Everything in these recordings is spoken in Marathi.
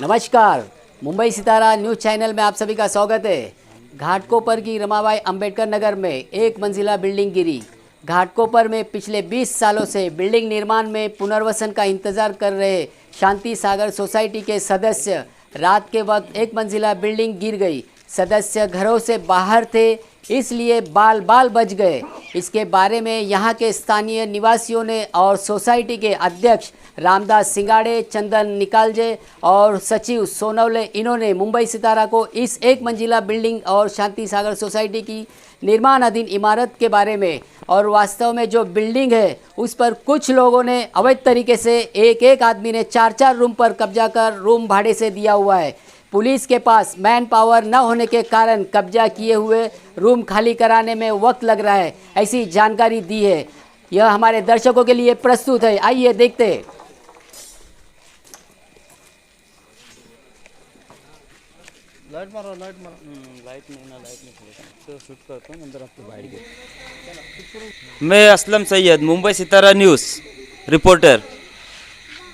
नमस्कार, मुंबई सितारा न्यूज़ चैनल में आप सभी का स्वागत है। घाटकोपर की रमाबाई अंबेडकर नगर में एक मंजिला बिल्डिंग गिरी। घाटकोपर में पिछले 20 सालों से बिल्डिंग निर्माण में पुनर्वसन का इंतजार कर रहे शांति सागर सोसाइटी के सदस्य रात के वक्त एक मंजिला बिल्डिंग गिर गई। सदस्य घरों से बाहर थे, इसलिए बाल बाल बच गए। इसके बारे में यहाँ के स्थानीय निवासियों ने और सोसाइटी के अध्यक्ष रामदास सिंगाड़े, चंदन निकालजे और सचिव सोनवले, इन्होंने मुंबई सितारा को इस एक मंजिला बिल्डिंग और शांति सागर सोसाइटी की निर्माणाधीन इमारत के बारे में और वास्तव में जो बिल्डिंग है उस पर कुछ लोगों ने अवैध तरीके से एक आदमी ने 4 रूम पर कब्जा कर रूम भाड़े से दिया हुआ है। पुलिस के पास मैन पावर न होने के कारण कब्जा किए हुए रूम खाली कराने में वक्त लग रहा है, ऐसी जानकारी दी है। यह हमारे दर्शकों के लिए प्रस्तुत है, आइए देखते हैं। लाइट मारो लाइट नहीं तो शूट करता हूँ अंदर आपको बाहर के। मैं असलम सैयद, मुंबई सितारा न्यूज़ रिपोर्टर।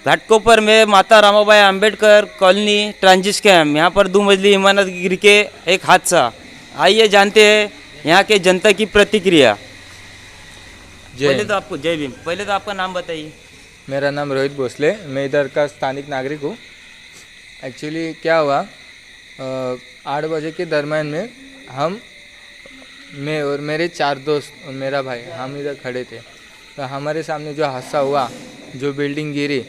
घाटकोपर में माता Ramabai Ambedkar colony transit camp, यहाँ पर 2 मंजिली इमारत गिर के एक हादसा। आइए जानते हैं यहाँ के जनता की प्रतिक्रिया। पहले तो आपको जय भीम, पहले तो आपका नाम बताइए। मेरा नाम रोहित भोसले, मैं इधर का स्थानिक नागरिक हूँ। एक्चुअली क्या हुआ, 8 बजे के दरम्यान में मैं और मेरे 4 दोस्त और मेरा भाई हम इधर खड़े थे, तो हमारे सामने जो हादसा हुआ, जो बिल्डिंग गिरी,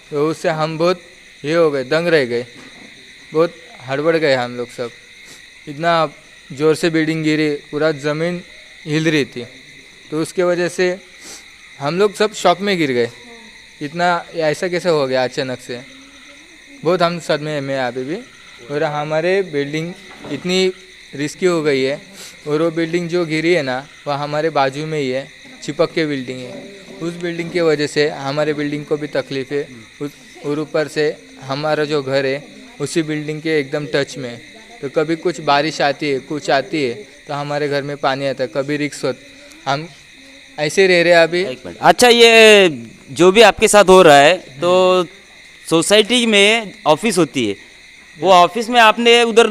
तो उससे हम बहुत ये हो गए, दंग रह गए, बहुत हड़बड़ गए हम लोग सब। इतना ज़ोर से बिल्डिंग गिरी, पूरा ज़मीन हिल रही थी, तो उसके वजह से हम लोग सब शॉक में गिर गए। इतना ऐसा कैसे हो गया अचानक से, बहुत हम सदमे में अभी भी। और हमारे बिल्डिंग इतनी रिस्की हो गई है, और वो बिल्डिंग जो गिरी है ना, वह हमारे बाजू में ही है, चिपक के बिल्डिंग है। उस बिल्डिंग की वजह से हमारे बिल्डिंग को भी तकलीफ है, और ऊपर से हमारा जो घर है उसी बिल्डिंग के एकदम टच में है। तो कभी कुछ बारिश आती है, कुछ आती है, तो हमारे घर में पानी आता है, कभी रिक्स होता। हम ऐसे रह रहे हैं अभी। अच्छा, ये जो भी आपके साथ हो रहा है, तो सोसाइटी में ऑफिस होती है, वो ऑफिस में आपने उधर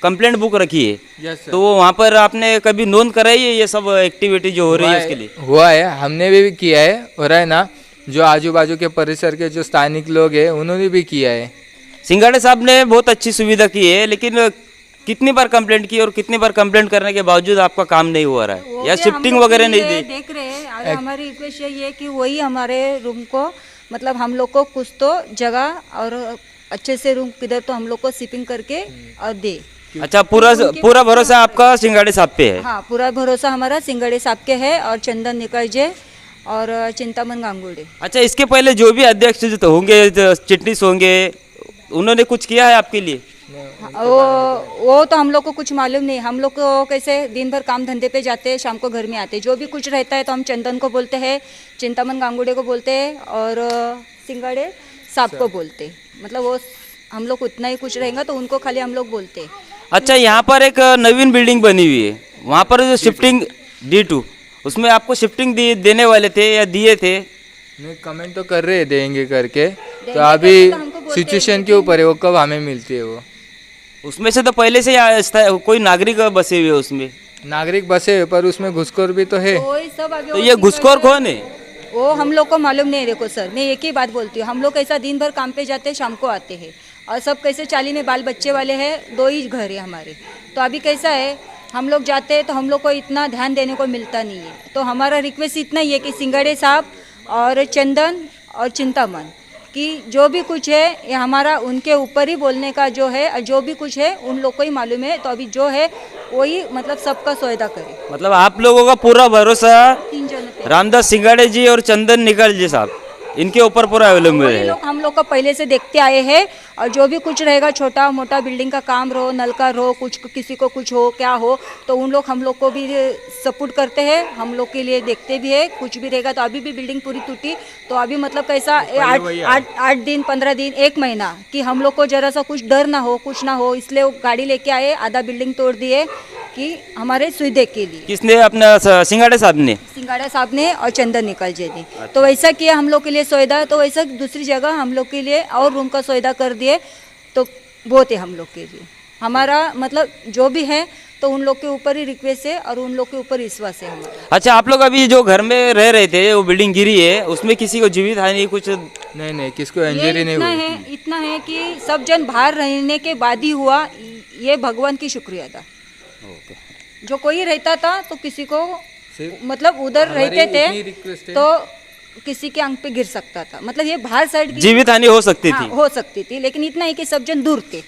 कंप्लेंट बुक रखी है। Yes sir. तो वहाँ पर आपने कभी नोंद कराई है ये सब एक्टिविटी जो हो रही है उसके लिए? हुआ है, हमने भी किया है, हो रहा है ना। जो आजू बाजू के परिसर के जो स्थानिक लोग हैं उन्होंने भी किया है। सिंगाड़े साहब ने बहुत अच्छी सुविधा की है, लेकिन कितनी बार कंप्लेंट की और कितनी बार कंप्लेंट करने के बावजूद आपका काम नहीं हो रहा है या शिफ्टिंग वगैरह नहीं दी? देख रहे हैं। और हमारी रिक्वेस्ट यही है कि वही हमारे रूम को, मतलब हम लोग को कुछ तो जगह और अच्छे से रूम किधर तो हम लोग को शिपिंग करके और दे। अच्छा, पूरा भरोसा आपका सिंगाड़े साहब पे है? हाँ, पूरा भरोसा हमारा सिंगाड़े साहब के है और चंदन निकालजे और चिंतामन गांगुड़े। अच्छा, इसके पहले जो भी अध्यक्ष जो होंगे, चिटनीस होंगे, उन्होंने कुछ किया है आपके लिए? वो तो हम लोग को कुछ मालूम नहीं। हम लोग को कैसे दिन भर काम धंधे पे जाते हैं, शाम को घर में आते हैं। जो भी कुछ रहता है तो हम चंदन को बोलते हैं, चिंतामन गांगुड़े को बोलते हैं और सिंगाड़े साहब को बोलते हैं। मतलब वो हम लोग उतना ही कुछ रहेगा तो उनको खाली हम लोग बोलते हैं। अच्छा, यहाँ पर एक नवीन बिल्डिंग बनी हुई है, वहाँ पर जो शिफ्टिंग D2, उसमें आपको शिफ्टिंग देने वाले थे या दिए थे? नहीं, कमेंट तो कर रहे देंगे करके, तो अभी सिचुएशन के ऊपर है, वो कब हमें मिलती है वो। उसमें से तो पहले से कोई नागरिक बसे हुए, उसमें नागरिक बसे हुए, पर उसमें घुसखोर भी तो है। तो ये घुसखोर कौन है? वो हम लोग को मालूम नहीं। देखो सर, मैं एक ही बात बोलती हूँ, हम लोग कैसा दिन भर काम पे जाते हैं, शाम को आते हैं, और सब कैसे चाली में बाल बच्चे वाले हैं, 2 ही घर है हमारे। तो अभी कैसा है, हम लोग जाते हैं तो हम लोग को इतना ध्यान देने को मिलता नहीं है। तो हमारा रिक्वेस्ट इतना ही है कि सिंगाड़े साहब और चंदन और चिंतामन कि जो भी कुछ है ये हमारा उनके ऊपर ही बोलने का जो है, और जो भी कुछ है उन लोग को ही मालूम है। तो अभी जो है वही मतलब सबका सौदा करे। मतलब आप लोगों का पूरा भरोसा 3 जन पे, रामदास सिंगाड़े जी और चंदन निकालजे साहब, इनके ऊपर पूरा अवेलेबल है। हम लोग को पहले से देखते आए हैं, और जो भी कुछ रहेगा, छोटा मोटा बिल्डिंग का काम रहो, नलका रहो, कुछ किसी को कुछ हो क्या हो, तो उन लोग हम लोग को भी सपोर्ट करते हैं, हम लोग के लिए देखते भी है। कुछ भी रहेगा तो अभी भी बिल्डिंग पूरी टूटी तो अभी मतलब कैसा 8 दिन 15 दिन 1 महीना कि हम लोग को जरा सा कुछ डर ना हो, कुछ ना हो, इसलिए वो गाड़ी लेके आए, आधा बिल्डिंग तोड़ दिए कि हमारे सुविधा के लिए। किसने? अपना सिंगाड़े साहब ने, सिंगाड़ा साहब ने और चंदन निकालजे ने। तो वैसा किया हम लोग के लिए सौदा, तो वैसा दूसरी जगह हम लोग के लिए और रूम का सौदा कर दिए तो बहुत है हम लोग के लिए। हमारा मतलब जो भी है तो उन लोग के ऊपर ही रिक्वेस्ट है और उन लोग के ऊपर विश्वास है हमारा। अच्छा, आप लोग अभी जो घर में रह रहे थे, वो बिल्डिंग गिरी है, उसमें किसी को जीवित हानि कुछ? नहीं, किसको ये इंजरी नहीं हुई। इतना है कि सब जन बाहर रहने के बाद ही हुआ, ये भगवान की शुक्रिया था। जो कोई रहता था तो किसी को मतलब उधर हमारी रहते इतनी रिक्वेस्ट थे है। तो किसी के अंग पे गिर सकता था, मतलब ये बाहर साइड की जीवित हानि हो सकती हाँ, थी। हो सकती थी, लेकिन इतना है कि सब जन दूर थे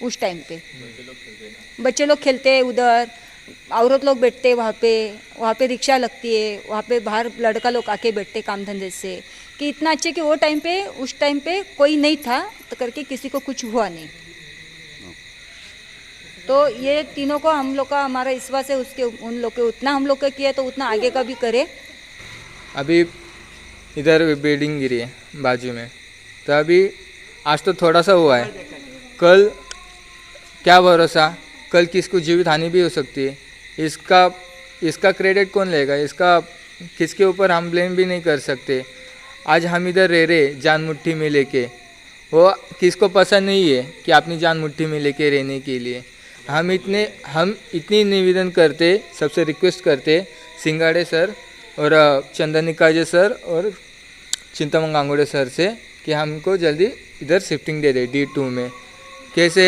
उस टाइम पे। बच्चे लोग खेलते उधर, औरत लोग बैठते वहाँ पे रिक्शा लगती है, वहाँ पे बाहर लड़का लोग आके बैठते काम धंधे से, कि इतना अच्छे कि वो टाइम पे उस टाइम पे कोई नहीं था तो करके किसी को कुछ हुआ नहीं। तो ये तीनों को हम लोग का हमारा विश्वास है, उसके उन लोग के उतना हम लोग का किया तो उतना आगे का भी करे। अभी इधर बिल्डिंग गिरी है बाजू में, तो अभी आज तो थोड़ा सा हुआ है, कल क्या भरोसा, कल किसको जीवित हानि भी हो सकती है। इसका क्रेडिट कौन लेगा, इसका किसके ऊपर हम ब्लेम भी नहीं कर सकते। आज हम इधर रह रहे जान मुट्ठी में लेके, वो किसको पसंद नहीं है कि अपनी जान मुट्ठी में लेके रहने के लिए। हम इतनी निवेदन करते, सबसे रिक्वेस्ट करते सिंगाड़े सर और चंदन निकाजे सर और चिंतामण गांगुड़े सर से कि हमको जल्दी इधर शिफ्टिंग दे दे D2 में। कैसे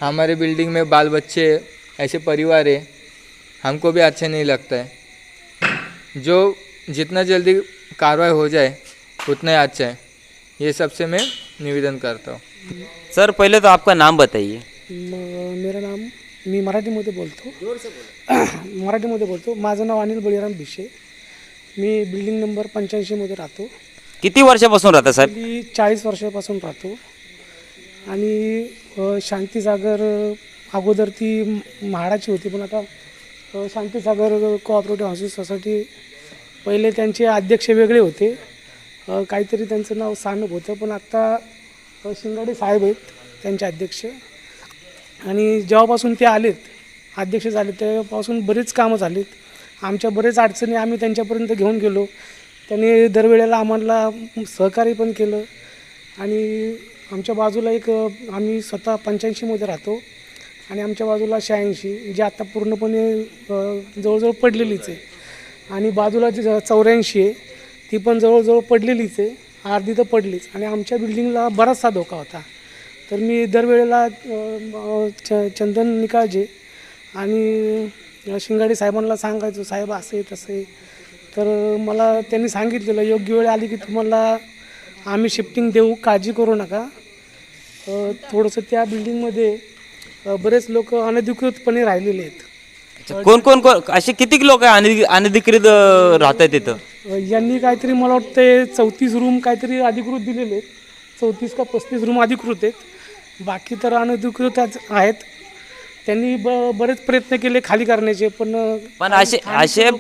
हमारे बिल्डिंग में बाल बच्चे ऐसे परिवार है, हमको भी अच्छा नहीं लगता है। जो जितना जल्दी कार्रवाई हो जाए उतना ही अच्छा है, ये सबसे मैं निवेदन करता हूँ। सर, पहले तो आपका नाम बताइए। मेरा नाम, मी मराठीमध्ये बोलतो माझं नाव अनिल बळीराम भिशे। मी बिल्डिंग नंबर 85 मध्ये राहतो। किती वर्षापासून राहता साहेब? मी 40 वर्षापासून राहतो आणि शांतीसागर अगोदर ती म्हाडाची होती, पण आता शांतीसागर कोऑपरेटिव्ह हाऊसिंग सोसायटी, पहिले त्यांचे अध्यक्ष वेगळे होते, काहीतरी त्यांचं नाव सानप होतं, पण आता शिंगाडे साहेब आहेत त्यांचे अध्यक्ष। आणि जेव्हापासून ते आलेत, अध्यक्ष झाले, तेव्हापासून बरेच कामं झालीत। आमच्या बरेच अडचणी आम्ही त्यांच्यापर्यंत घेऊन गेलो, त्यांनी दरवेळेला आम्हाला सहकार्य पण केलं। आणि आमच्या बाजूला आम्ही स्वतः 85 मध्ये राहतो आणि आमच्या बाजूला 86 जी आता पूर्णपणे जवळजवळ पडलेलीच आहे, आणि बाजूला जी 84 आहे ती पण जवळजवळ पडलेलीच आहे, अर्धी तर पडलीच। आणि आमच्या बिल्डिंगला बराचसा धोका होता, तर मी दरवेळेला चंदन निकाळजे आणि शिंगाडे साहेबांना सांगायचो, साहेब असं आहे तसं आहे, तर मला त्यांनी सांगितलेलं योग्य वेळ आली की तुम्हाला आम्ही शिफ्टिंग देऊ, काळजी करू नका। थोडंसं त्या बिल्डिंगमध्ये बरेच लोक अनधिकृतपणे राहिलेले आहेत। कोण असे किती लोक अनधिकृत राहतात तिथं? यांनी काहीतरी मला वाटतं 34 रूम काहीतरी अधिकृत दिलेले आहेत, 34 का 35 रूम अधिकृत आहेत, बाकी तर अनधिकृत आहेत। त्यांनी बरेच प्रयत्न केले खाली करण्याचे, पण असे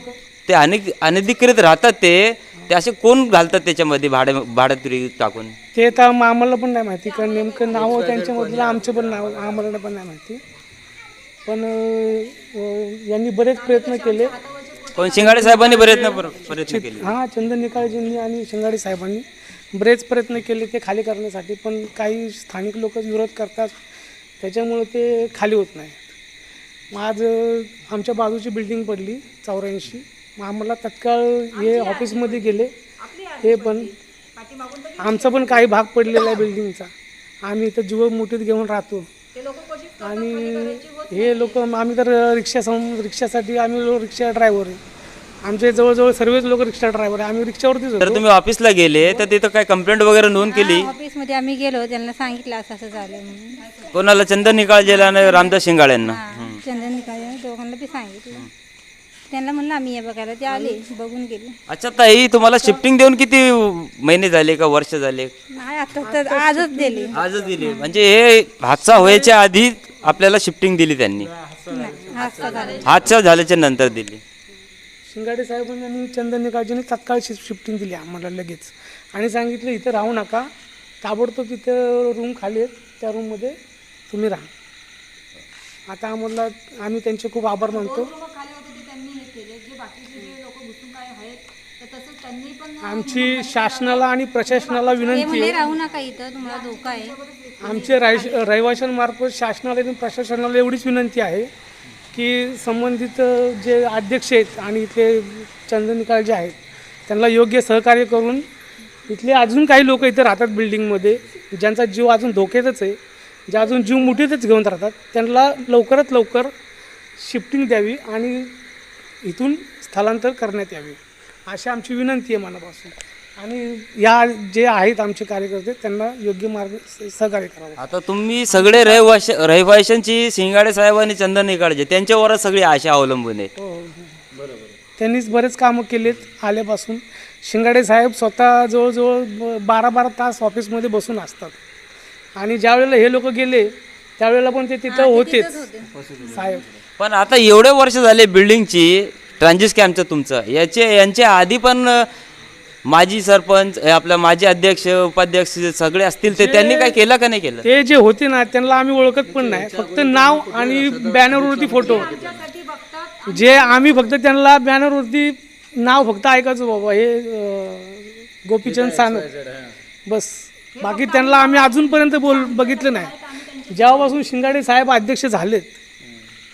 ते अनधिकृत राहतात ते असे कोण घालतात त्याच्यामध्ये भाड्यातुरी टाकून? ते तर आम्हाला पण नाही माहिती, कारण नेमकं नाव त्यांच्यामधलं आमचं पण नाव आम्हाला पण नाही माहिती, पण यांनी बरेच प्रयत्न केले। पण शिंगाडे साहेबांनी प्रयत्न केले। हां, चंदन निकाळजींनी आणि शिंगाडे साहेबांनी बरेच प्रयत्न केले ते खाली करण्यासाठी, पण काही स्थानिक लोक विरोध करतात, त्याच्यामुळे ते खाली होत नाही। मग आज आमच्या बाजूची बिल्डिंग पडली 84, मग आम्हाला तत्काळ हे ऑफिसमध्ये गेले, हे पण आमचा पण काही भाग पडलेला आहे बिल्डिंगचा, आम्ही इथं जीव मुठीत घेऊन राहतो। आणि हे लोक, आम्ही तर रिक्षासाठी आम्ही रिक्षा ड्रायव्हर आहे, आमचे जवळजवळ सर्वच लोक रिक्षा ड्रायव्हर आहे, आम्ही रिक्षावरतीच तर होतो। तुम्ही ऑफिसला गेले तर तिथं काय कंप्लेंट वगैरे नोंद केली? ऑफिसमध्ये आम्ही गेलो, त्यांना सांगितलं असं असं झालं म्हणून। कोणाला? चंदन निकाळजेला आणि रामदास शिंगाळ्यांना? चंदन निकाळे दोघांना बी सांगितलं, त्यांना म्हणलं आम्ही हे बघायला, ते आले, बघून गेले। अच्छा ताई, तुम्हाला शिफ्टिंग देऊन किती महिने झाले का वर्ष झाले? नाही, आता तर आजच दिली। आजच दिली? म्हणजे हे हादसा व्हायच्या आधी आपल्याला शिफ्टिंग दिली त्यांनी, हादसा झाल्याच्या नंतर दिली? शिंगाडे साहेबांनी आणि चंदन निकाळजींनी तत्काळ शिफ्टिंग दिली आम्हाला लगेच, आणि सांगितलं इथं राहू नका, ताबडतोब तिथं रूम खाली आहेत, त्या रूममध्ये तुम्ही राहा। आता आम्ही त्यांचे खूप आभार मानतो। आमची शासनाला आणि प्रशासनाला ते विनंती म्हणे आहे, राहू नका इथं, तुम्हाला धोका आहे. आमचे रहिवाशांमार्फत शासनाला आणि प्रशासनाला एवढीच विनंती आहे की संबंधित जे अध्यक्ष आहेत आणि इथले चंदनिकाळ जे आहेत त्यांना योग्य सहकार्य करून इथले अजून काही लोक इथे राहतात बिल्डिंगमध्ये, ज्यांचा जीव अजून धोक्यातच आहे, जे अजून जीव मुठीतच घेऊन राहतात, त्यांना लवकरात लवकर शिफ्टिंग द्यावी आणि इथून स्थलांतर करण्यात यावे अशी आमची विनंती आहे मनापासून. आणि या जे आहेत आमचे कार्यकर्ते त्यांना योग्य मार्ग सहकार्य करावं. आता तुम्ही सगळे रहिवाशांची शिंगाडे साहेब आणि चंदन निकाळजे त्यांच्यावरच सगळी आशा अवलंबून आहे. त्यांनीच बरेच कामं केलेत आल्यापासून. शिंगाडे साहेब स्वतः जवळजवळ 12-12 तास ऑफिसमध्ये बसून असतात आणि ज्या वेळेला हे लोक गेले त्यावेळेला पण ते तिथं होतेच साहेब. पण आता एवढे वर्ष झाले बिल्डिंगची ट्रान्झिट कॅम्पचं तुमचं यांच्या आधी पण माजी सरपंच आपला माजी अध्यक्ष उपाध्यक्ष सगळे असतील ते त्यांनी काय केलं का नाही केलं? ते जे होते ना त्यांना आम्ही ओळखत पण नाही, फक्त नाव आणि बॅनरवरती फोटो, जे आम्ही फक्त त्यांना बॅनरवरती नाव फक्त ऐकायचो, बाबा हे गोपीचंद सानप बस, बाकी त्यांना आम्ही अजूनपर्यंत बघितलं नाही. जेव्हापासून शिंगाडे साहेब अध्यक्ष झालेत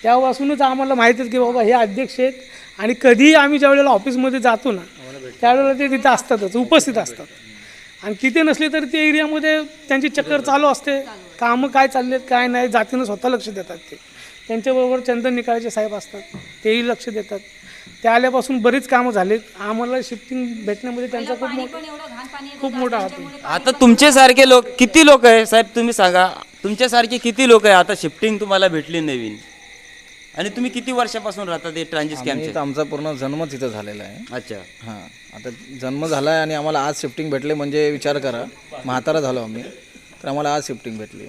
तेव्हापासूनच आम्हाला माहीत आहे की बाबा हे अध्यक्ष आहेत आणि कधीही आम्ही ज्या वेळेला ऑफिसमध्ये जातो ना त्यावेळेला ते तिथे असतातच, उपस्थित असतात. आणि तिथे नसले तरी ते एरियामध्ये त्यांची चक्कर चालू असते, कामं काय चाललेत काय नाही जातीनं स्वतः लक्ष देतात. ते त्यांच्याबरोबर चंदन निकाळजे साहेब असतात, तेही लक्ष देतात. ते आल्यापासून बरीच कामं झालीत. आम्हाला शिफ्टिंग भेटण्यामध्ये त्यांचा खूप मोठा हात आहे. आता तुमच्यासारखे लोक किती लोक आहे साहेब तुम्ही सांगा, तुमच्यासारखे किती लोक आहे आता शिफ्टिंग तुम्हाला भेटली नवीन? आणि तुम्ही किती वर्षापासून राहता ते ट्रान्झिट कॅम्पचे? तर आमचा पूर्ण जन्मच इथं झालेला आहे. अच्छा. हां, आता जन्म झाला आहे आणि आम्हाला आज शिफ्टिंग भेटले म्हणजे विचार करा, म्हातारा झालो आम्ही तर आम्हाला आज शिफ्टिंग भेटली.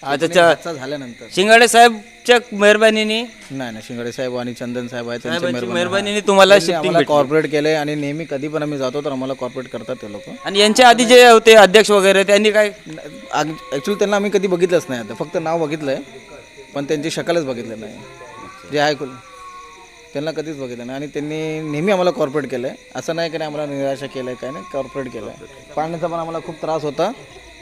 अच्छा, झाल्यानंतर शिंगाडे साहेबच्या मेहरबानीने नाही शिंगाडे साहेब आणि चंदन साहेब आहेत साहेबांची मेहरबानीने तुम्हाला शिफ्टिंग कॉर्पोरेट केले आणि नेहमी कधी पण आम्ही जातो तर आम्हाला कॉर्पोरेट करतात ते लोक. आणि यांच्या आधी जे होते अध्यक्ष वगैरे त्यांनी काय ॲक्च्युली त्यांना आम्ही कधी बघितलंच नाही, आता फक्त नाव बघितलं आहे पण त्यांची शकलच बघितलं नाही. जे आहे त्यांना कधीच बघितलं नाही आणि त्यांनी नेहमी आम्हाला कॉर्पोरेट केलं आहे. असं नाही की नाही आम्हाला निराशा केलं आहे काय नाही, कॉर्पोरेट केलं आहे. पाण्याचा पण आम्हाला खूप त्रास होता,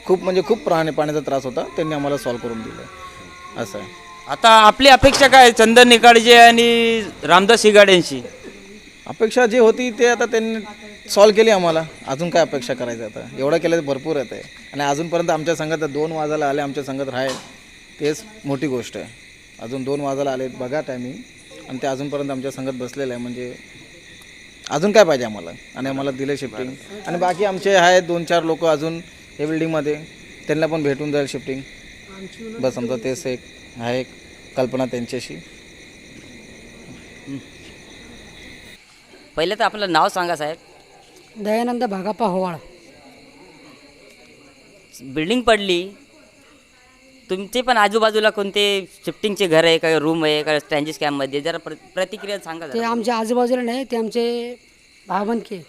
खूप म्हणजे खूप पाण्याचा त्रास होता, त्यांनी आम्हाला सॉल्व करून दिलं असं आहे. आता आपली अपेक्षा काय चंदन निकाळजे आणि रामदास शिंगाड्यांशी? अपेक्षा जी होती ते आता त्यांनी सॉल्व केली आम्हाला, अजून काय अपेक्षा करायचं आता, एवढं केलं तर भरपूर येतं आहे. आणि अजूनपर्यंत आमच्या संघात 2 वाजायला आले, आमच्या संघात राहील तेच मोठी गोष्ट आहे. अजून 2 वाजायला आले बघा टायमिंग आणि ते अजूनपर्यंत आमच्या संघात बसलेलं आहे, म्हणजे अजून काय पाहिजे आम्हाला. आणि आम्हाला दिलं शिफ्टिंग आणि बाकी आमचे आहेत 2-4 लोक अजून हे बिल्डिंगमध्ये, त्यांना पण भेटून जाईल शिफ्टिंग. बस आमचं तेच एक आहे कल्पना त्यांच्याशी. पहिले तर आपलं नाव सांगा साहेब. दयानंद भागापा होवाळ. बिल्डिंग पडली, तुमचे पण आजूबाजूला कोणते शिफ्टिंगचे घर आहे का रूम आहे का ट्रान्झिट कॅम्पमध्ये, जरा प्रतिक्रिया सांगा ते जरा. आमच्या आजूबाजूला नाही, ते आमचे भावंडके,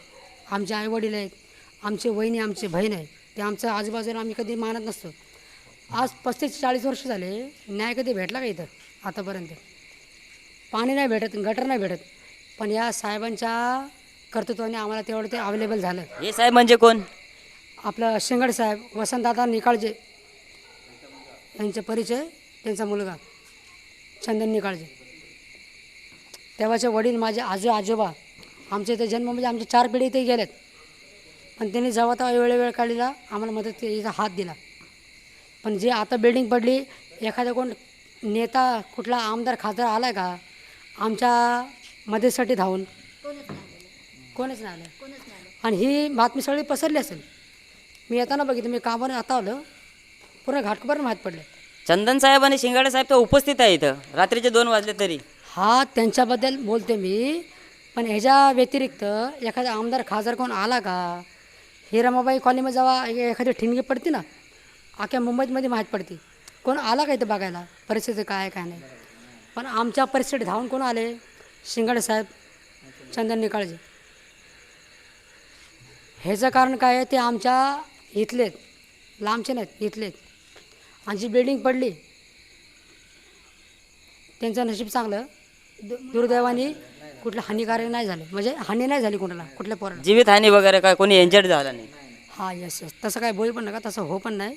आमचे आईवडील आहेत, आमचे वहिनी, आमचे बहीण आहे. ते आमचं आजूबाजूला आम्ही कधी मानत नसतो. आज 35-40 वर्ष झाले, न्याय कधी भेटला का इथं आतापर्यंत? पाणी नाही भेटत, गटर नाही भेटत, पण या साहेबांच्या कर्तृत्वाने आम्हाला तेवढं ते अवेलेबल झालं. हे साहेब म्हणजे कोण? आपलं शिंगाडे साहेब, वसंतदादा निकाळजे यांचे परिचय, त्यांचा मुलगा चंदन निकाळजे. तेव्हाचे वडील माझे आजोबा, आमचे इथे जन्म म्हणजे आमचे 4 पिढी इथे गेलेत. पण त्यांनी जेव्हा तेव्हा वेळ काढलेला आम्हाला मदत इथं हात दिला. पण जे आता बिल्डिंग पडली, एखादा कोण नेता कुठला आमदार खासदार आला आहे का आमच्या मदतीसाठी धावून? कोणच नाही आलं. आणि ही बातमी सगळी पसरली असेल. मी येताना बघितलं, मी कामाने आता आलं, पूर्ण घाटकोपर माहीत पडलं. चंदन साहेब आणि शिंगाडे साहेब तर उपस्थित आहे इथं, रात्रीचे 2 वाजले तरी. हा, त्यांच्याबद्दल बोलते मी, पण ह्याच्या व्यतिरिक्त एखादा आमदार खासदार कोण आला का? ही रमाबाई कॉलनीमध्ये जेव्हा एखादी ठिणगी पडते ना, अख्ख्या मुंबईमध्ये माहीत पडते. कोण आला का इथं बघायला परिस्थिती काय आहे काय नाही. पण आमच्या परिस्थिती धावून कोण आले? शिंगाडे साहेब, चंदन निकाळजे. ह्याचं कारण काय आहे, ते आमच्या इथलेत, लांबचे नाहीत, इथलेत. आणि जी बिल्डिंग पडली त्यांचं नशीब चांगलं, दुर्दैवाने कुठलं हानिकारक नाही झालं, म्हणजे हानी नाही झाली कोणाला, कुठल्या पोराला. जीवितहानी वगैरे काय कोणी इंजर्ड झाला नाही? हा यस यस, तसं काय बोल पण नका, तसं हो पण नाही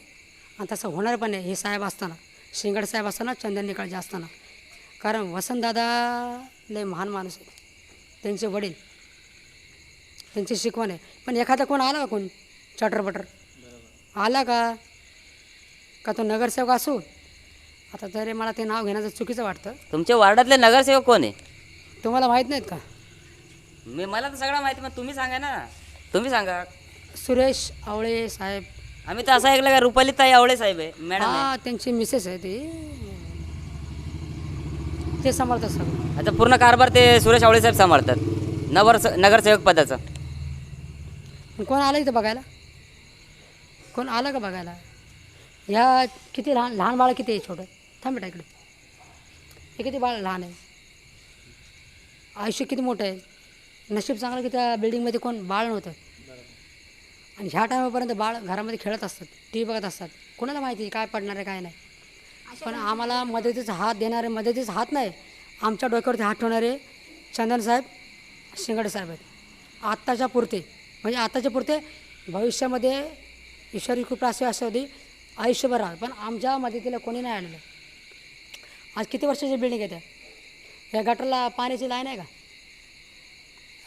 आणि तसं होणार पण नाही. हे साहेब असताना, शिंगाडे साहेब असताना, चंदन निकाळजे असताना. कारण वसंतदादा लय महान माणूस आहे, त्यांचे वडील, त्यांची शिकवण आहे. पण एखादा कोण आला का, कोण चटरपटर आला का तो नगरसेवक असो, आता तरी मला ते नाव घेण्याचं चुकीचं वाटतं. तुमच्या वार्डातले नगरसेवक कोण आहे? तुम्हाला माहीत नाहीत का? मला तर सगळं माहिती, मग तुम्ही सांगा ना, तुम्ही सांगा. सुरेश आवळे साहेब. आम्ही तर असं ऐकलं का रुपाली ताई आवळे साहेब आहे, मॅडम आहे. हा, त्यांची मिसेस आहे ते सांभाळतात सगळं. आता पूर्ण कारभार ते सुरेश आवळे साहेब सांभाळतात, नगरसेवक पदाचा. पण कोण आलं इथं बघायला? कोण आलं का बघायला? ह्या किती लहान लहान बाळ किती आहे, छोटं थांब बेटा इकडे. हे किती बाळ लहान आहे, आयुष्य किती मोठं आहे. नशीब चांगलं की त्या बिल्डिंगमध्ये कोण बाळ नव्हतं. आणि ह्या टायमापर्यंत बाळ घरामध्ये खेळत असतात, टी व्ही बघत असतात. कोणाला माहिती काय पडणार आहे काय नाही. पण आम्हाला मदतीचा हात देणारे, मदतीचा हात नाही, आमच्या डोक्यावरती हात ठेवणारे चंदन साहेब, शिंगाडे साहेब आहेत. आत्ताच्या पुरते, म्हणजे आत्ताच्या पुरते, भविष्यामध्ये ईश्वरी कृपा अशी होती आयुष्यभर राहा, पण आमच्या मदतीला कोणी नाही आलेलं. आज किती वर्षाची बिल्डिंग आहे त्या, या गटरला पाण्याची लाईन आहे का?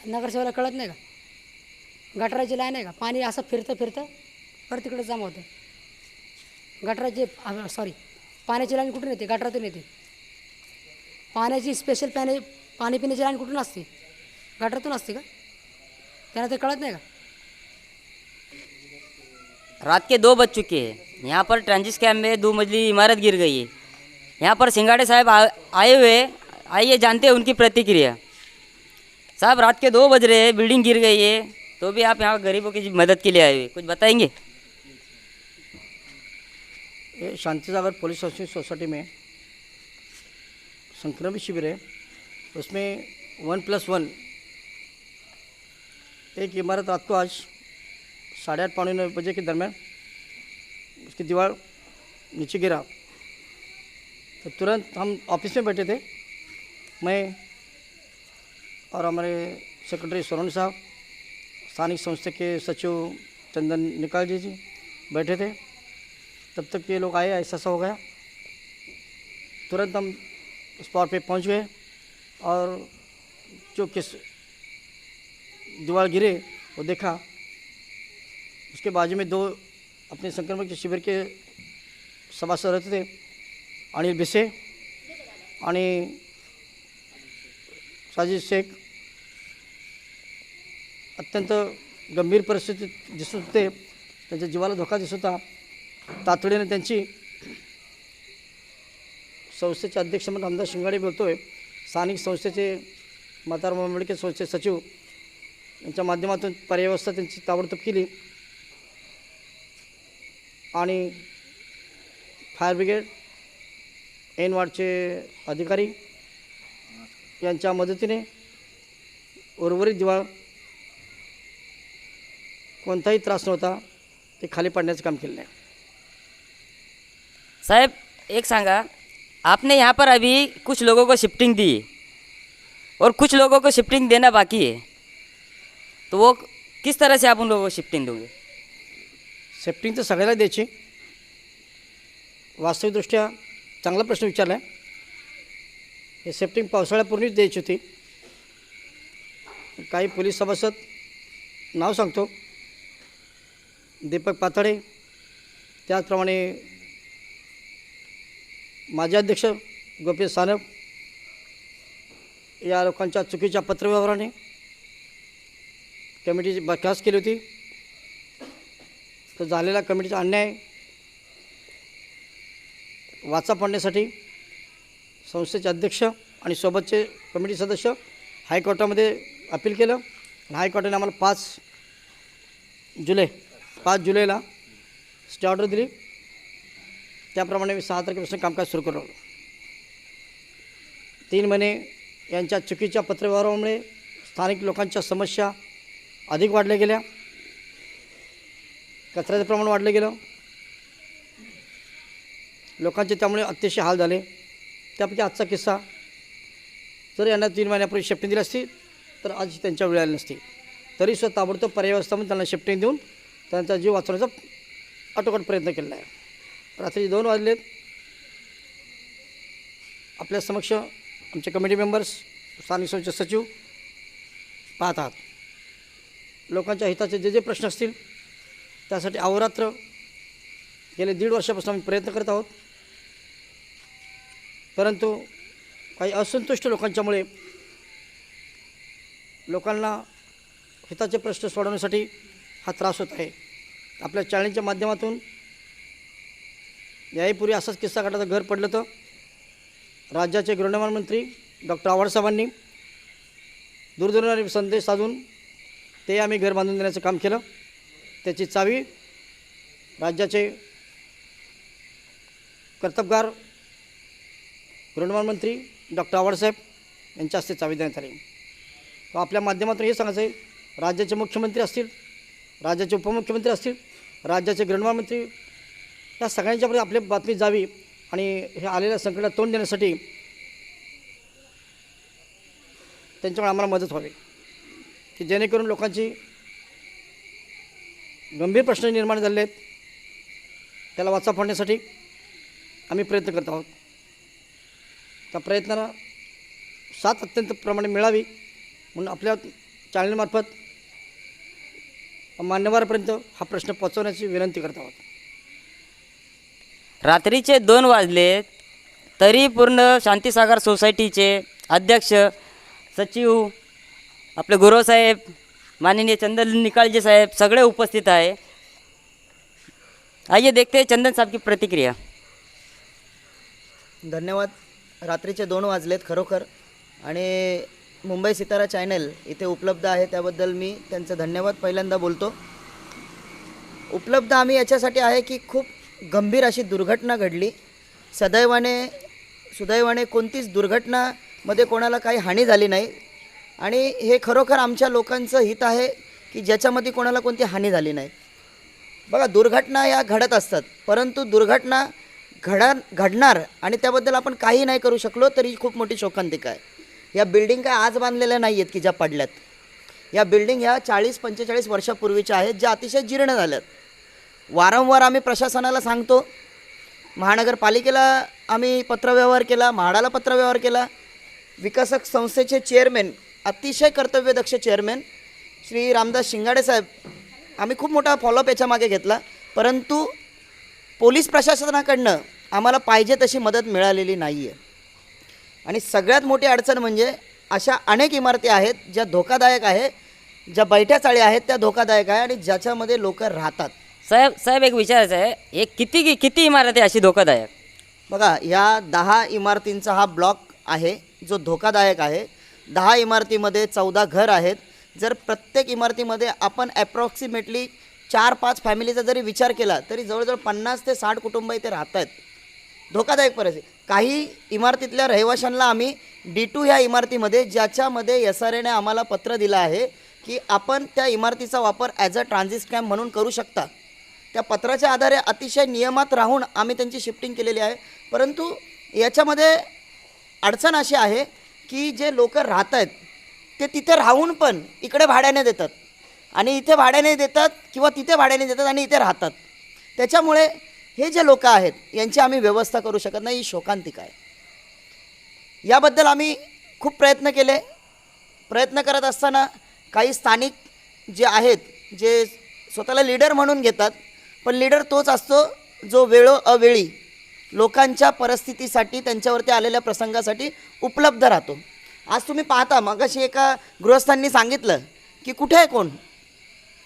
नगरसेवकाला कळत नाही का? गटराची लाईन आहे का? पाणी असं फिरतं परत तिकडे जमा होतं. गटराची पाण्याची लाईन कुठून येते? गटरातून येते. पाण्याची स्पेशल पाणी पिण्याची लाईन कुठून असते? गटरातून असते का? त्यांना ते कळत नाही का? रात के 2 बज चुके हैं, यहाँ पर ट्रांजिट कैम्प में 2 मंजिली इमारत गिर गई है. यहाँ पर सिंगाड़े साहब आए हुए, आइए जानते हैं उनकी प्रतिक्रिया. साहब रात के 2 बज रहे हैं, बिल्डिंग गिर गई है, तो भी आप यहाँ गरीबों की मदद के लिए आए हुए, कुछ बताएंगे? ये शांतिसागर पुलिस सोसाइटी में संक्रमित शिविर है, उसमें 1+1 एक इमारत रात को आज 8:30 पौने 9 बजे के दरमियान उसकी दीवार नीचे गिरा. तो तुरंत हम ऑफिस में बैठे थे, मैं और हमारे सेक्रेटरी सोनन साहब, स्थानिक संस्था के सचिव चंदन निकालजे जी बैठे थे. तब तक ये लोग आए, ऐसा हो गया. तुरंत हम स्पॉट पे पहुंच गए और जो किस दीवार गिरे वो देखा. उसके बाजू में 2 अपने संक्रमण के शिविर के सभासद रहते थे, अनिल बिसे आणि साजिद शेख. अत्यंत गंभीर परिस्थिती दिसत होते, त्यांच्या जीवाला धोका दिसत होता. तातडीने त्यांची संस्थेचे अध्यक्ष म्हणून आमदार शिंगाडे बोलतोय, स्थानिक संस्थेचे म्हातारा मंडळी संस्थेचे सचिव यांच्या माध्यमातून पर्यावस्था त्यांची ताबडतोब केली आणि फायर ब्रिगेड, एन वार्डचे अधिकारी यांच्या मदतीने उर्वरित दिवाळ कोणताही त्रास नव्हता ते खाली पडण्याचं काम केलं आहे. साहब एक सांगा, आपने यहाँ पर अभी कुछ लोगों को शिफ्टिंग दी और कुछ लोगों को शिफ्टिंग देना बाकी है, तो वो किस तरह से आप उन लोगों को शिफ्टिंग दोगे? शिफ्टिंग तर सगळ्याला द्यायची. वास्तविकदृष्ट्या चांगला प्रश्न विचारला आहे. हे शिफ्टिंग पावसाळ्यापूर्वीच द्यायची होती. काही पोलीस सभासद, नाव सांगतो, दीपक पातळे, त्याचप्रमाणे माजी अध्यक्ष गोपी सानप, या लोकांच्या चुकीच्या पत्रव्यवहाराने कमिटीची बरखास्त केली होती. तर झालेला कमिटीचा अन्याय वाचा पडण्यासाठी संस्थेचे अध्यक्ष आणि सोबतचे कमिटी सदस्य हायकोर्टामध्ये अपील केलं आणि हायकोर्टाने आम्हाला 5 जुलैला स्टे ऑर्डर दिली. त्याप्रमाणे मी 6 तारखेपासून कामकाज सुरू करू लागलो. 3 महिने यांच्या चुकीच्या पत्रव्यवहारामुळे स्थानिक लोकांच्या समस्या अधिक वाढल्या गेल्या, कचऱ्याचं प्रमाण वाढलं गेलं, लोकांचे त्यामुळे अतिशय हाल झाले. त्यापैकी आजचा किस्सा जर यांना 3 महिन्यापूर्वी शिफ्टिंग दिली असती तर आज त्यांच्या वेळ आली नसती. तरीसुद्धा ताबडतोब पर्याय व्यवस्थापन त्यांना शिफ्टिंग देऊन त्यांचा जीव वाचवण्याचा आटोकाट प्रयत्न केलेला आहे. रात्री 2 वाजलेत. आपल्या समक्ष आमचे कमिटी मेंबर्स, स्थानिक संस्थेचे सचिव पाहत आहात. लोकांच्या हिताचे जे प्रश्न असतील त्यासाठी अहोरात्र गेले 1.5 वर्षापासून आम्ही प्रयत्न करत आहोत. परंतु काही असंतुष्ट लोकांच्यामुळे लोकांना हिताचे प्रश्न सोडवण्यासाठी हा त्रास होत आहे. आपल्या चॅनलच्या माध्यमातून याहीपूर्वी असाच किस्सा घडला. घर पडलं तर राज्याचे गृहनिर्माण मंत्री डॉक्टर आव्हाडसाहेबांनी दूरध्वनीवर संदेश साधून ते आम्ही घर बांधून देण्याचं काम केलं. त्याची चावी राज्याचे कर्तबगार गृहनिर्माण मंत्री डॉक्टर आव्हाडसाहेब यांच्या हस्ते चावी देण्यात आली. तर आपल्या माध्यमातून हे सांगायचं आहे, राज्याचे मुख्यमंत्री असतील, राज्याचे उपमुख्यमंत्री असतील, राज्याचे गृहनिर्माण मंत्री, या सगळ्यांच्यापर्यंत आपली बातमी जावी आणि हे आलेल्या संकटाला तोंड देण्यासाठी त्यांच्यामुळे आम्हाला मदत व्हावी, की जेणेकरून लोकांची गंभीर प्रश्न निर्माण झाले आहेत त्याला वाचा फोडण्यासाठी आम्ही प्रयत्न करत आहोत. त्या प्रयत्नाला साथ अत्यंत प्रमाणे मिळावी म्हणून आपल्या चॅनलमार्फत मान्यवरांपर्यंत हा प्रश्न पोहोचवण्याची विनंती करत आहोत. रात्रीचे 2 वाजले तरी पूर्ण शांतीसागर सोसायटीचे अध्यक्ष, सचिव, आपले गुरुसाहेब, माननीय चंदन निकाळजे साहेब सगळे उपस्थित आहे. आइए देखते हैं चंदन साहब की प्रतिक्रिया. धन्यवाद. रात्रीचे 2 वाजलेत खरोखर, आणि मुंबई सितारा चॅनल इथे उपलब्ध आहे त्याबद्दल मी त्यांचं धन्यवाद पहिल्यांदा बोलतो. उपलब्ध आम्ही याच्यासाठी आहे की खूप गंभीर अशी दुर्घटना घडली. सुदैवाने कोणतीच दुर्घटनामध्ये कोणाला काही हानी झाली नाही, आणि हे खरोखर आमच्या लोकांचं हित आहे की ज्याच्यामध्ये कोणाला कोणती हानी झाली नाही. बघा, दुर्घटना या घडत असतात, परंतु दुर्घटना घडणार आणि त्याबद्दल आपण काही नाही करू शकलो तरी खूप मोठी शोकांतिका आहे. या बिल्डिंग काय आज बांधलेल्या नाही आहेत की ज्या पडल्यात. या बिल्डिंग ह्या 40-45 वर्षापूर्वीच्या आहेत, ज्या अतिशय जीर्ण झाल्यात. वारंवार आम्ही प्रशासनाला सांगतो, महानगरपालिकेला आम्ही पत्रव्यवहार केला, म्हाडाला पत्रव्यवहार केला. विकासक संस्थेचे चेअरमॅन, अतिशय कर्तव्यदक्ष चेअरमॅन श्री रामदास शिंगाडे साहेब, आम्ही खूप मोठा फॉलोअप याच्यामागे घेतला, परंतु पोलीस प्रशासनाकडनं आम्हाला पाहिजे तशी मदत मिळालेली नाही आहे. आणि सगळ्यात मोठी अडचण म्हणजे अशा अनेक इमारती आहेत ज्या धोकादायक आहे, ज्या बैठ्या चाळ्या आहेत त्या धोकादायक आहे आणि ज्याच्यामध्ये लोक राहतात. साहेब एक विचारायचं आहे, एक किती इमारत आहे अशी धोकादायक? बघा, या 10 इमारतींचा हा ब्लॉक आहे जो धोकादायक आहे. 10 इमारतीमध्ये 14 घर आहेत. जर प्रत्येक इमारतीमध्ये आपण ॲप्रॉक्सिमेटली 4-5 फॅमिलीचा जरी विचार केला तरी जवळजवळ 50 ते 60 कुटुंब इथे राहत आहेत. धोकादायक परिस्थिती. काही इमारतीतल्या रहिवाशांना आम्ही D2 ह्या इमारतीमध्ये, ज्याच्यामध्ये SRAने आम्हाला पत्र दिलं आहे की आपण त्या इमारतीचा वापर ॲज अ ट्रान्झिट कॅम्प म्हणून करू शकता, त्या पत्राच्या आधारे अतिशय नियमात राहून आम्ही त्यांची शिफ्टिंग केलेली आहे. परंतु याच्यामध्ये अडचण अशी आहे की जे लोक राहत आहेत ते तिथे राहून पण इकडे भाड्याने देतात आणि इथे भाड्याने देतात किंवा तिथे भाड्याने देतात आणि इथे राहतात. त्याच्यामुळे हे जे लोक आहेत यांची आम्ही व्यवस्था करू शकत नाही. ही शोकांतिका आहे. याबद्दल आम्ही खूप प्रयत्न केले. प्रयत्न करत असताना काही स्थानिक जे आहेत, जे स्वतःला लीडर म्हणून घेतात, पण लीडर तोच असतो जो वेळोअवेळी लोकांच्या परिस्थितीसाठी, त्यांच्यावरती आलेल्या प्रसंगासाठी उपलब्ध राहतो. आज तुम्ही पाहता, मगाशी एका गृहस्थांनी सांगितलं की कुठे आहे कोण,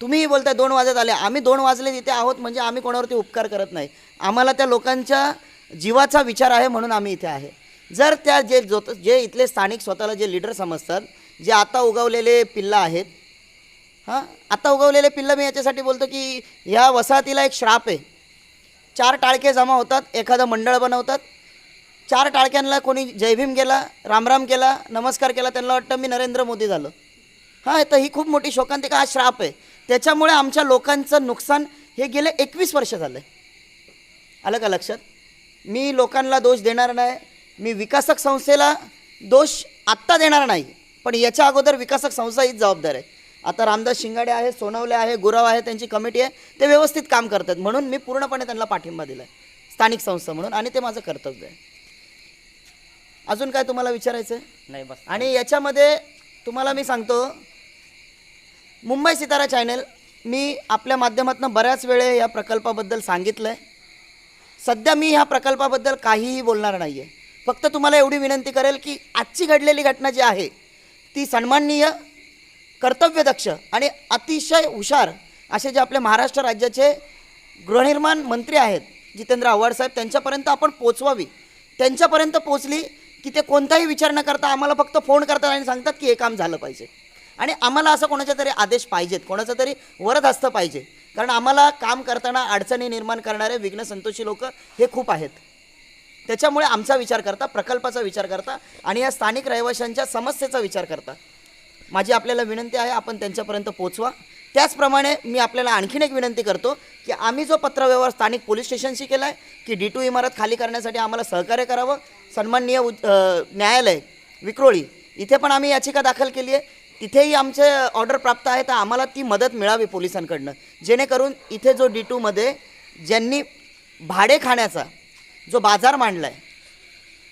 तुम्हीही बोलताय 2 वाजत आले. आम्ही 2 वाजले तिथे आहोत म्हणजे आम्ही कोणावरती उपकार करत नाही. आम्हाला त्या लोकांच्या जीवाचा विचार आहे म्हणून आम्ही इथे आहे. जर त्या जे इथले स्थानिक स्वतःला जे लीडर समजतात, जे आता उगवलेले पिल्लं आहेत, आता उगवलेले पिल्लं, मी याच्यासाठी बोलतो की ह्या वसाहतीला एक श्राप आहे. 4 टाळके जमा होतात, एखादं मंडळ बनवतात. 4 टाळक्यांना कोणी जयभीम केला, रामराम केला, नमस्कार केला, त्यांना वाटतं मी नरेंद्र मोदी झालो. तर ही खूप मोठी शोकांतिका, हा श्राप आहे. त्याच्यामुळे आमच्या लोकांचं नुकसान हे गेले 21 वर्ष झालं. आलं का लक्षात? मी लोकांना दोष देणार नाही. मी विकासक संस्थेला दोष आत्ता देणार नाही, पण याच्या अगोदर विकासक संस्था हीच जबाबदार आहे. आता रामदास शिंगाडे आहे, सोनवले आहे, गुराव आहे, त्यांची कमिटी आहे, ते व्यवस्थित काम करतात. म्हणून मी पूर्णपणे त्यांना पाठिंबा दिला आहे स्थानिक संस्था म्हणून, आणि ते माझं कर्तव्य आहे. अजून काय तुम्हाला विचारायचं आहे? नाही बस. आणि याच्यामध्ये तुम्हाला मी सांगतो, मुंबई सितारा चॅनल, मी आपल्या माध्यमातून बऱ्याच वेळे या प्रकल्पाबद्दल सांगितलं आहे. सध्या मी ह्या प्रकल्पाबद्दल काहीही बोलणार नाही आहे. फक्त तुम्हाला एवढी विनंती करेल की आजची घडलेली घटना जी आहे ती सन्माननीय, कर्तव्यदक्ष आणि अतिशय हुशार असे जे आपले महाराष्ट्र राज्याचे गृहनिर्माण मंत्री आहेत जितेंद्र आव्हाड साहेब, त्यांच्यापर्यंत आपण पोचवावी. त्यांच्यापर्यंत पोचली की ते कोणताही विचार न करता आम्हाला फक्त फोन करतात आणि सांगतात की हे काम झालं पाहिजे. आणि आम्हाला असं कोणाच्या तरी आदेश पाहिजेत, कोणाचं तरी वरदहस्त पाहिजे. कारण आम्हाला काम करताना अडचणी निर्माण करणारे विघ्नसंतोषी लोक हे खूप आहेत. त्याच्यामुळे आमचा विचार करता, प्रकल्पाचा विचार करता आणि या स्थानिक रहिवाशांच्या समस्येचा विचार करता माझी आपल्याला विनंती आहे, आपण त्यांच्यापर्यंत पोचवा. त्याचप्रमाणे मी आपल्याला आणखीन एक विनंती करतो की आम्ही जो पत्रव्यवहार स्थानिक पोलीस स्टेशनशी केला आहे की D2 इमारत खाली करण्यासाठी आम्हाला सहकार्य करावं, सन्माननीय न्यायालय विक्रोळी इथे पण आम्ही याचिका दाखल केली आहे. तिथेही आमचे ऑर्डर प्राप्त आहे, तर आम्हाला ती मदत मिळावी पोलिसांकडनं, जेणेकरून इथे जो D2 मध्ये ज्यांनी भाडे खाण्याचा जो बाजार मांडला आहे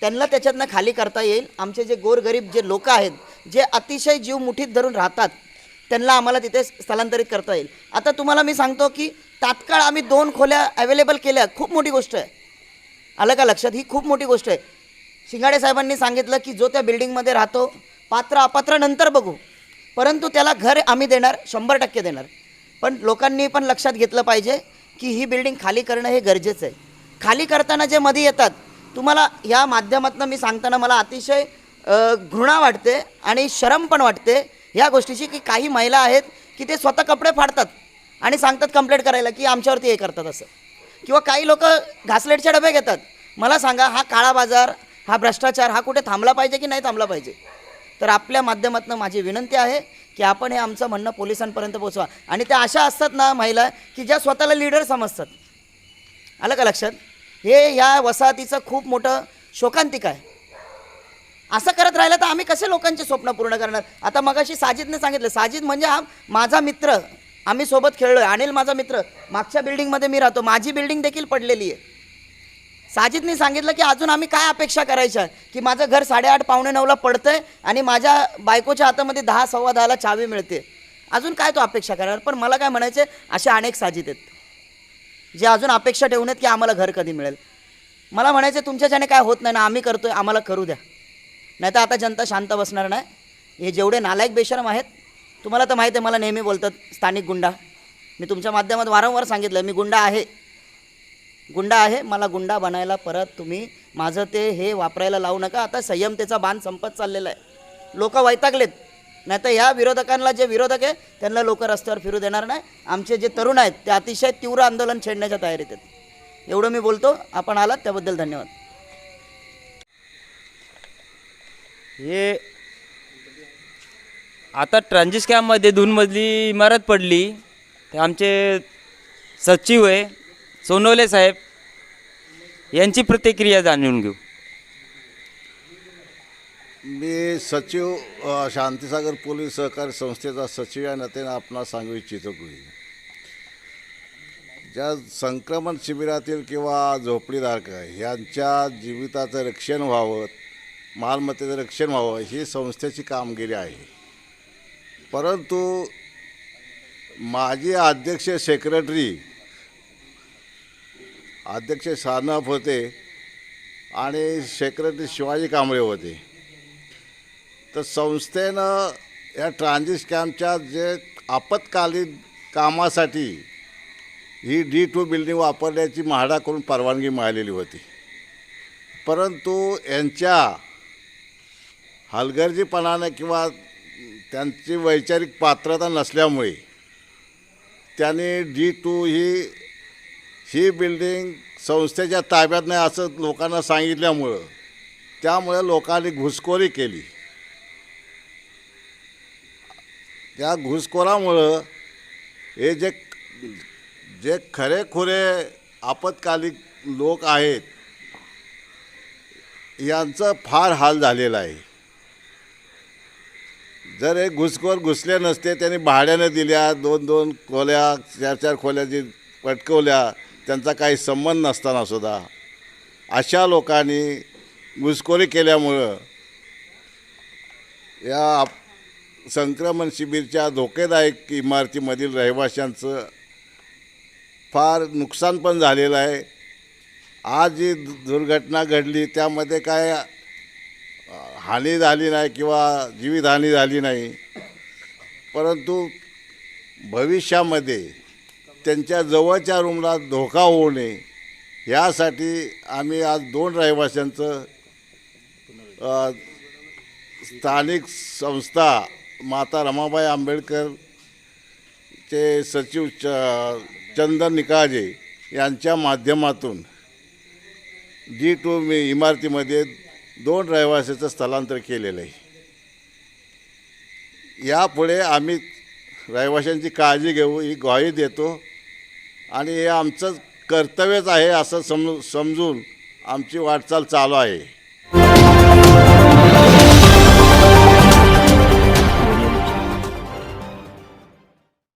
त्यांना त्याच्यातनं खाली करता येईल. आमचे जे गोरगरीब जे लोक आहेत, जे अतिशय जीव मुठीत धरून राहतात, त्यांना आम्हाला तिथे स्थलांतरित करता येईल. आता तुम्हाला मी सांगतो की तात्काळ आम्ही 2 खोल्या अवेलेबल केल्या. खूप मोठी गोष्ट आहे, आलं का लक्षात? ही खूप मोठी गोष्ट आहे. शिंगाडे साहेबांनी सांगितलं की जो त्या बिल्डिंगमध्ये राहतो, पात्र अपात्र नंतर बघू, परंतु त्याला घर आम्ही देणार, 100% देणार. पण लोकांनी पण लक्षात घेतलं पाहिजे की ही बिल्डिंग खाली करणं हे गरजेचं आहे. खाली करताना जे मध्ये येतात, तुम्हाला या माध्यमातून मी सांगताना मला अतिशय घृणा वाटते आणि शरम पण वाटते ह्या गोष्टीची की काही महिला आहेत की ते स्वतः कपडे फाडतात आणि सांगतात कंप्लेंट करायला की आमच्यावरती हे करतात असं. किंवा काही लोक घासलेटचे डबे घेतात. मला सांगा, हा काळा बाजार, हा भ्रष्टाचार हा कुठे थांबला पाहिजे की नाही थांबला पाहिजे? तर आपल्या माध्यमातून माझी विनंती आहे की आपण हे आमचं म्हणणं पोलिसांपर्यंत पोचवा. आणि त्या अशा असतात ना महिला की ज्या स्वतःला लीडर समजतात, आलं का लक्षात? हे या वसाहतीचं खूप मोठं शोकांतिक आहे. असं करत राहिलं तर आम्ही कसे लोकांचे स्वप्न पूर्ण करणार? आता मगाशी साजिदने सांगितलं, साजिद म्हणजे हा माझा मित्र, आम्ही सोबत खेळलो आहे. अनिल माझा मित्र, मागच्या बिल्डिंगमध्ये मी राहतो, माझी बिल्डिंग देखील पडलेली आहे. साजिदने सांगितलं की अजून आम्ही काय अपेक्षा करायच्या की माझं घर 8:30 पावणे 9ला पडतंय आणि माझ्या बायकोच्या हातामध्ये 10 सव्वा 10ला चावी मिळते. अजून काय तो अपेक्षा करणार? पण मला काय म्हणायचं, असे अनेक साजिद आहेत जे अजून अपेक्षा ठेवून आहेत की आम्हाला घर कधी मिळेल. मला म्हणायचं, तुमच्याच्याने काय होत नाही ना, आम्ही करतोय, आम्हाला करू द्या. नाही तर आता जनता शांत बसणार नाही. हे जेवढे नालायक बेशरम आहेत, तुम्हाला तर माहीत आहे, मला नेहमी बोलतात स्थानिक गुंडा. मी तुमच्या माध्यमात वारंवार सांगितलं मी गुंडा आहे. मला गुंडा बनायला परत तुम्ही माझं ते हे वापरायला लावू नका. आता संयमतेचा बाण संपत चाललेला आहे. लोक वैतागलेत. नाही तर ह्या विरोधकांना, जे विरोधक आहे त्यांना लोक रस्त्यावर फिरू देणार नाही. आमचे जे तरुण आहेत ते अतिशय तीव्र आंदोलन छेडण्याच्या तयारीत आहेत. एवढं मी बोलतो. आपण आलात त्याबद्दल धन्यवाद. हे आता ट्रान्झिट कॅम्पमध्ये 2 मजली इमारत पडली. ते आमचे सचिव आहे सोनवले साहेब, यांची प्रतिक्रिया जाणून घेऊ. मी सचिव शांतीसागर पोलीस सहकारी संस्थेचा सचिव या नात्याने आपणास सांगू इच्छितो की ज्या संक्रमण शिबिरातील किंवा झोपडीधारक यांच्या जीविताचं रक्षण व्हावं, मालमत्तेचं रक्षण व्हावं, ही संस्थेची कामगिरी आहे. परंतु माजी अध्यक्ष सेक्रेटरी अध्यक्ष सानप होते आणि सेक्रेटरी शिवाजी कांबळे होते. तर संस्थेनं या ट्रान्झिट कॅम्पच्या जे आपत्कालीन कामासाठी ही D2 बिल्डिंग वापरण्याची म्हाडाकडून परवानगी मिळालेली होती. परंतु यांच्या हलगर्जीपणाने किंवा त्यांची वैचारिक पात्रता नसल्यामुळे त्यांनी D2 ही बिल्डिंग संस्थेच्या ताब्यात नाही असं लोकांना सांगितल्यामुळं त्यामुळे लोकांनी घुसखोरी केली. त्या घुसखोरामुळं हे जे खरेखुरे आपत्कालीन लोक आहेत यांचं फार हाल झालेला आहे. जर हे घुसखोर घुसले नसते त्यांनी भाड्याने दिल्या 2-2 खोल्या 4-4 खोल्या जी पटकवल्या त्यांचा काही संबंध नसताना सुद्धा अशा लोकांनी घुसखोरी केल्यामुळं या संक्रमण शिबिरच्या धोकेदायक इमारतीमधील रहिवाशांचं फार नुकसान पण झालेलं आहे. आज जी दुर्घटना घडली त्यामध्ये काय हानी झाली नाही किंवा जीवितहानी झाली नाही, परंतु भविष्यामध्ये त्यांच्या जवळच्या रूमला धोका होऊ नये यासाठी आम्ही आज 2 रहिवाशांचं स्थानिक संस्था माता रमाबाई आंबेडकरचे सचिव चंदन निकाळजे यांच्या माध्यमातून D2 इमारतीमध्ये 2 रहिवाशाचं स्थलांतर केलेलं आहे. यापुढे आम्ही रहिवाशांची काळजी घेऊ ही ग्वाही देतो आणि हे आमचं कर्तव्यच आहे असं समजून आमची वाटचाल चालू आहे.